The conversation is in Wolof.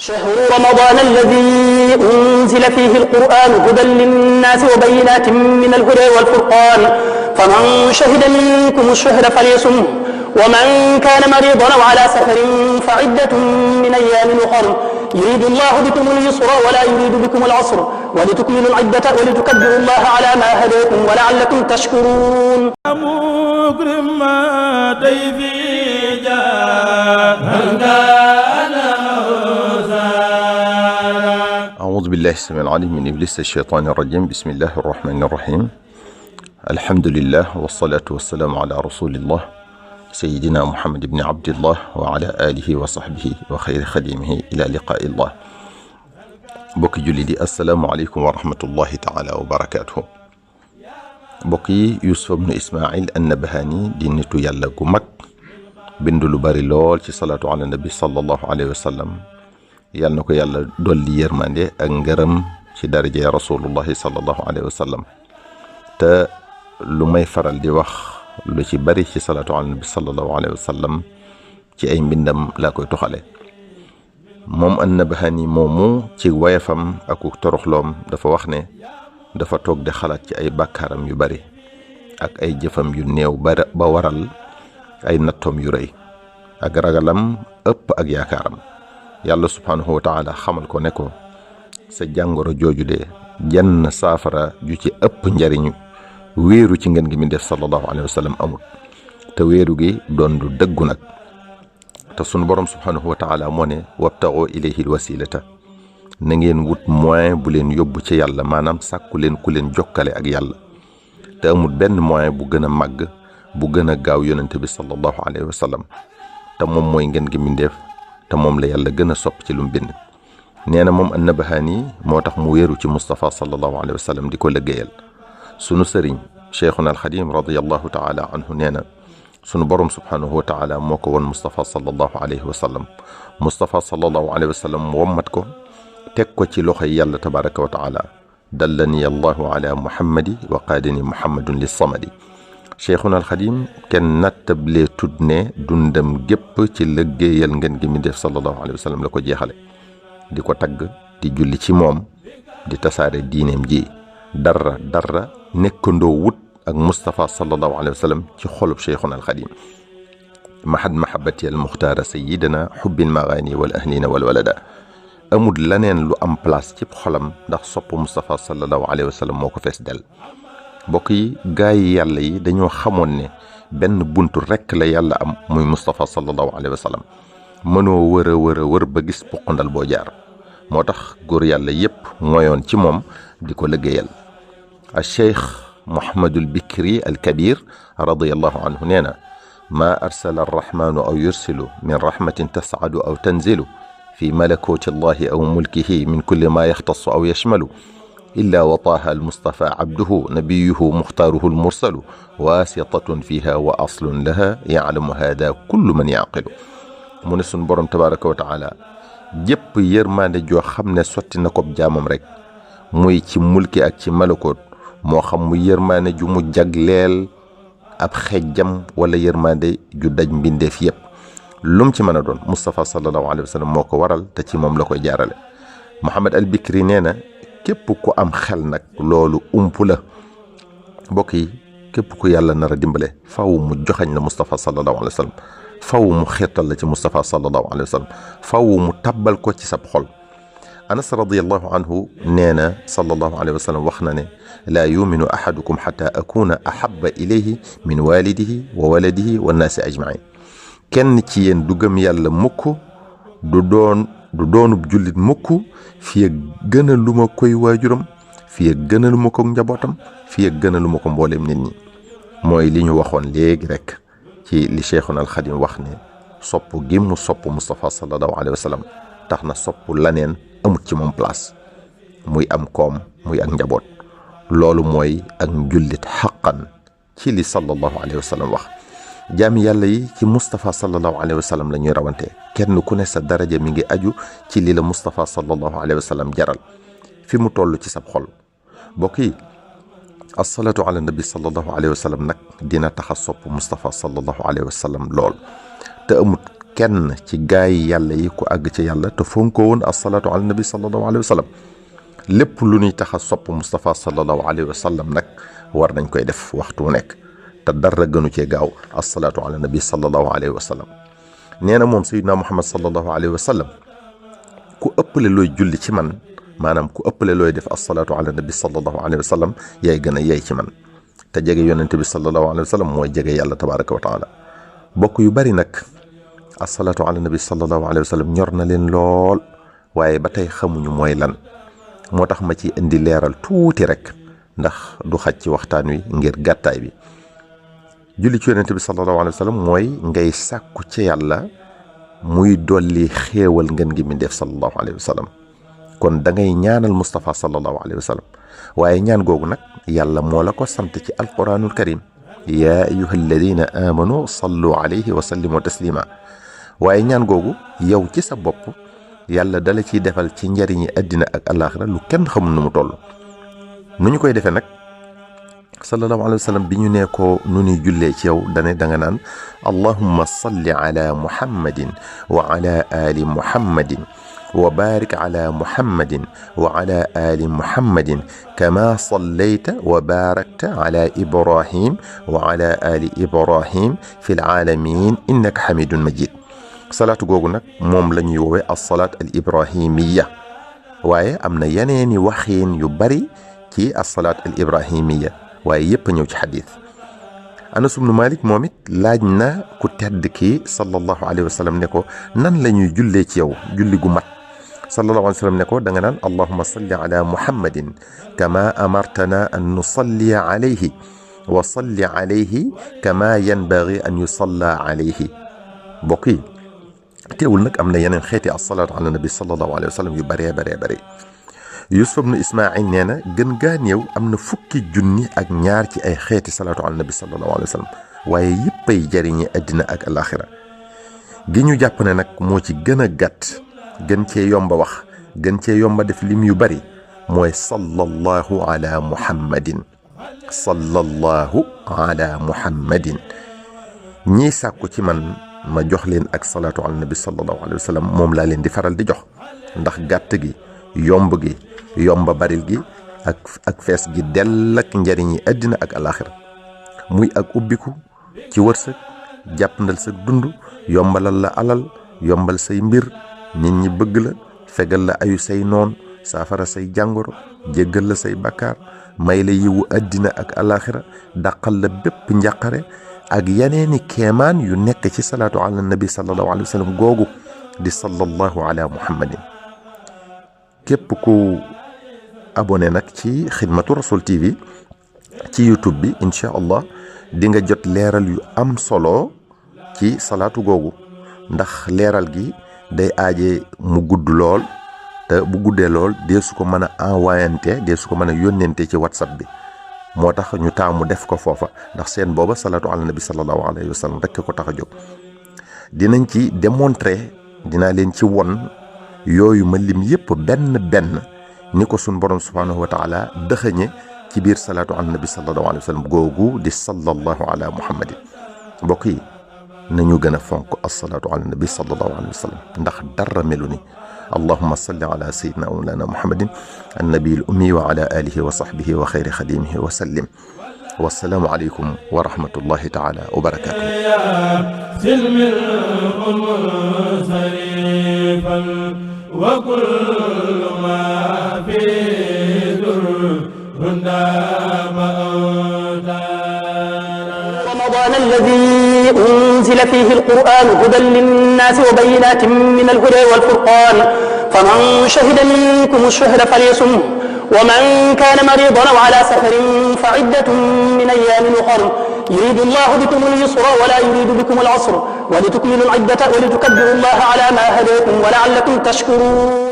شهر رمضان الذي أنزل فيه القرآن هدى للناس وبينات من الهدى والفرقان فمن شهد منكم الشهر فليصمه ومن كان مريضا أو على سفر فعدة من أيام أخر يريد الله بكم اليسر ولا يريد بكم العسر ولتكملوا العدة ولتكبروا الله على ما هداكم ولعلكم تشكرون. أعوذ بالله السميع العليم من إبليس الشيطان الرجيم. بسم الله الرحمن الرحيم. الحمد لله والصلاة والسلام على رسول الله سيدنا محمد بن عبد الله وعلى آله وصحبه وخير خديمه إلى لقاء الله. bokki julli di assalaamu aleykum wa rahmatullahi taala wa barakaatuhu. mbokk yi Yuusuf ibnu Ismaayil an-Nabahani di nitu yàlla gu mag bind lu bari lool ci salaatu ala nabi sallallahu alayhi wa sallam. yàlla na ko yàlla dolli yërmande ak ngërëm ci daraje rasulullahi sallallahu alayhi wa sallam. te lu may faral di wax lu ci bari ci salaatu ala nabi sallallahu alayhi wa sallam ci ay mbindam laa koy toxale. moom an-Nabahani moomu ci wayafam ak toroxloom dafa wax ne dafa toog di xalaat ci ay bàkkaaram yu bari ak ay jëfam yu néew ba waral ay nattoom yu rëy ak ragalam ëpp ak yaakaaram. yàlla subhaanahu wa taala xamal ko ne ko sa jàngoro jooju de jenn saafara ju ci ëpp njariñu wéeru ci ngeen gi mi def sallallahu alayhi wa sallam amul te wéeru gi doon du dëggu nag. te sunu borom subhaanahu wa taala moo ne wabtaxoo ilayhi alwasilata na ngeen wut moyen bu leen yóbbu ci yàlla, maanaam sàkku leen ku leen jokkale ak yàlla. te amul benn moyen bu gën a màgg bu gën a gaaw yonente bi sallallahu alayhi wa sallam te moom mooy ngeen gi mindeef te moom la yàlla gën a sopp ci lu mu bind. nee na moom an-Nabahani moo tax mu wéeru ci Moustapha sallallahu alayhi wa sallam di ko liggéeyal. sunu sëriñ Cheikhuna al-Xadim radiyallahu taala anhu nee na sunu borom subhaanahu wa taala moo ko won Moustapha sallallahu alayhi wa sallam. Moustapha sallallahu alayhi wa sallam wommat ko teg ko ci loxoy yàlla tabaraka wa taala. dallani allahu ala muhammadi wa qaadani muhammadun lis samadi. Cheikhuna al-Xadim kenn nattablee tudd ne dundam gépp ci liggéeyal ngeen gi mi def sallallahu alayhi wa sallam la ko jeexale. di ko tagg di julli ci moom di tasaare diineem ji dara nekkandoo wut ak Moustapha sallallahu alayhi wa sallam ci xolub Cheikhuna al-Xadim. mahad mahabati al muxtaara sayidana xubbil magaani wal ahlina wal walada. amul laneen lu am place ci xolam ndax sopp Moustapha sallallahu alayhi wa sallam moo ko fees del. mbokk yi gaay yi yàlla yi dañoo xamoon ne benn buntu rekk la yàlla am muy Moustapha sallallahu alayhi wa sallam. mënoo wër ba gis poqandal boo jaar. moo tax góor yàlla yépp mooyoon ci moom di ko liggéeyal. al cheikh Muhammadul Bikri al Kabir radiyallahu anhu nee na maa arsala arrahmanu aw yursilu min rahmatin tascadu aw tanzilu fi malakuti allahi aw mulkihi min kulli ma yaxtasu aw yashmalu illa wataaha almustafa abduhu nabiyuhu muxtaaruhu almursalu waasitatun fiha wa aslun laha yaclamu hada kullu man yaqilu. mu ne sun borom tabaraka wa taala jëpp yërmaande joo xam ne sotti na ko jaamam rek muy ci mulki ak ci malakoot, moo xam mu yërmaande ju mu jagleel ab xejjam wala yërmaande ju daj mbindeef yépp. lum ci mën a doon Moustapha sallallahu alayhi wa sallam moo ko waral te ci moom la koy jaarale. Muhammad al Bikri nee na képp ku am xel nag loolu umpu la. mbokk yi képp ku yàlla nar a dimbale faw mu joxañ la Moustapha sallallahu alayhi wa sallam, faw mu xeetal la ci Moustapha sallallahu alayhi wa sallam, faw mu tabbal ko ci sab xol. Anas radiyallahu anhu nee na sallallahu alayhi wa sallam wax na ne laa yuminu ahadukum xata akuna ahaba ilayhi min walidihi wa waladihi wa naasi ajmain. kenn ci yéen du gëm yàlla mukk du doonub jullit mukk fii ak gën a lu ma koy waajuram, fii ak gën a lu ma ko njabootam, fii ak gën a lu ma ko mbooleem nit ñi. mooy li ñu waxoon léegi rek ci li Cheikhuna al-Xadim wax ne sopp gi mu sopp Moustapha sallallahu alayhi wa sallam tax na sopp laneen amut ci moom place, muy am koom muy ak njaboot. loolu mooy ak njullit xaqan ci li sallallahu alayhi wa sallam wax. jaami yàlla yi ci Moustapha sallallahu alayhi wa sallam la ñuy rawante. kenn ku ne sa daraja mi ngi aju ci li la Moustapha sallallahu alayhi wa sallam jaral fi mu toll ci sab xol. mbokk yi assalatu ala nabi sallallahu alayhi wa sallam nag dina tax a sopp Moustapha sallallahu alayhi wa sallam lool te amut kenn ci gaay yàlla yi ku àgg ci yàlla te fonkoo woon as-salaatu ala nabi sallallahu alayhi wa sallam lépp lu ñuy tax a sopp Moustapha sallallahu alayhi wa sallam nag war nañ koy def waxtu nekk te dara gënu cee gaaw as-salaatu ala nabi sallallahu alayhi wa sallam nee na moom sayyidina Muhammad sallallahu alayhi wa sallam ku ëppale looy julli ci man maanaam ku ëppale looy def as-salaatu ala nabi sallallahu alayhi wa sallam yaay gën a yey ci man te jege yonente bi sallallahu alayhi wa sallam mooy jege yàlla tabaraka wa taala bokk yu bari nag as-salaatu ala nabi sallallahu alayhi wa sallam ñor na leen lool waaye ba tey xamuñu mooy lan moo tax ma ci indi leeral tuuti rek ndax du xaj ci waxtaan wi ngir gàttaay bi julli ci yonente bi sallallahu alayhi wa sallam mooy ngay sàkku ci yàlla muy dolli xéewal ngeen gi mi def sallallahu alayhi wa sallam kon da ngay ñaanal Moustapha sallallahu alayhi wa sallam waaye ñaan googu nag yàlla moo la ko sant ci alquranul karim yaa ayyuha alladina amanu sallu alayhi wa sallimu taslima waaye ñaan googu yow ci sa bopp yàlla dala ciy defal ci njariñi àddina ak alaxira lu kenn xamul nu mu toll nu ñu koy defee nag sallallahu alayhi wa sallam bi ñu nee ko nu ñuy jullee ci yow dane da nga naan allahumma salli ala muhammadin wa ala ali muhammadin wa barik ala muhammadin wa ala ali muhammadin kama sallayta wa barakta ala ibrahim wa ala ali ibrahim fi alalamin innaka hamidun majid salaatu googu nag moom la ñuy woowee as-salaat al ibrahimiya waaye am na yeneeni waxiin yu bari ci as-salaat al ibrahimiya waaye yépp a ñëw ci xadis Anas ibnu Malik moom it laaj na ku tedd ki sallallahu alayhi wa sallam ne ko nan la ñuy jullee ci yow julli gu mat sallallahu alayhi wa sallam ne ko da nga naan allahumma salli ala muhammadin kama amartana an nusalliya alayhi wa salli alayhi kama yanbaghi an yusalla alayhi mbokk yi teewul nag am na yeneen xeeti as-salaatu ala nabi sallallahu alayhi wa sallam yu bëree bëree Yusuf ibnu Ismaïl nee na gën gaa néew am na fukki junni ak ñaar ci ay xeeti salaatu ala nabi sallallahu alayhi wa sallam waaye yëppay jariñi àddina ak alaxira gi ñu jàpp ne nag moo ci gën a gàtt gën cee yomba wax gën cee yomba def lim yu bari mooy sallallahu ala muhammadin sallallahu ala muhammadin ñiy sàkku ci man ma jox leen ak salaatu ala nabi sallallahu alayhi wa sallam moom laa leen di faral di jox ndax gàtt gi yomb gi yomba baril gi ak fees gi dell ak njariñi àddina ak alaxira muy ak ubbiku ci wërsëg jàppandal sa dund yombalal la alal yombal say mbir nit ñi bëgg la fegal la ayu say noon saafara say jàngoro jéggal la say bakkaar may la yiwu àddina ak alaxira dàqal la bépp njàqare ak yeneeni keemaan yu nekk ci salaatu ala nabi sallallahu alayhi wa sallam googu di sallallahu ala muhammadin képp ku abonné nag ci xidmatu rasul tv ci youtube bi incha allah di nga jot leeral yu am solo ci salaatu googu ndax leeral gi day aaje mu gudd lool te bu guddee lool dee su ko mën a envoyante dee su ko mën a yónnente ci whatsapp bi moo tax ñu taamu def ko foofa ndax seen booba salaatu ala nabi sallallahu alayhi wa sallam rekk ko tax a jóg dinañ ci démontrer dinaa leen ci won yooyu ma lim yépp benn benn ni ko sun borom subhanahu wa taala dëxëñe ci biir salaatu ala nabi sallallahu alayhi wa sallam googu di sallallahu ala muhammadin mbokk yi nañu gën a fonk as-salaatu ala nabi sallallahu alayhi wa sallam ndax dara melu ni allahumma salli ala sayyidina wa mawlana muhammadin annabi al-ummi wa ala alihi wa sahbihi wa khayri khadimihi wa sallim wassalaamu aleykum wa rahmatullahi taala wa barakatuh وكل ما في رمضان الذي أنزل فيه القرآن هدى للناس وبينات من الهدى والفرقان فمن شهد منكم الشهر فليصمه ومن كان مريضا أو على سفر فعدة من أيام أخر يريد الله بكم اليسر ولا يريد بكم العسر ولتكملوا العدة ولتكبروا الله على ما هداكم ولعلكم تشكرون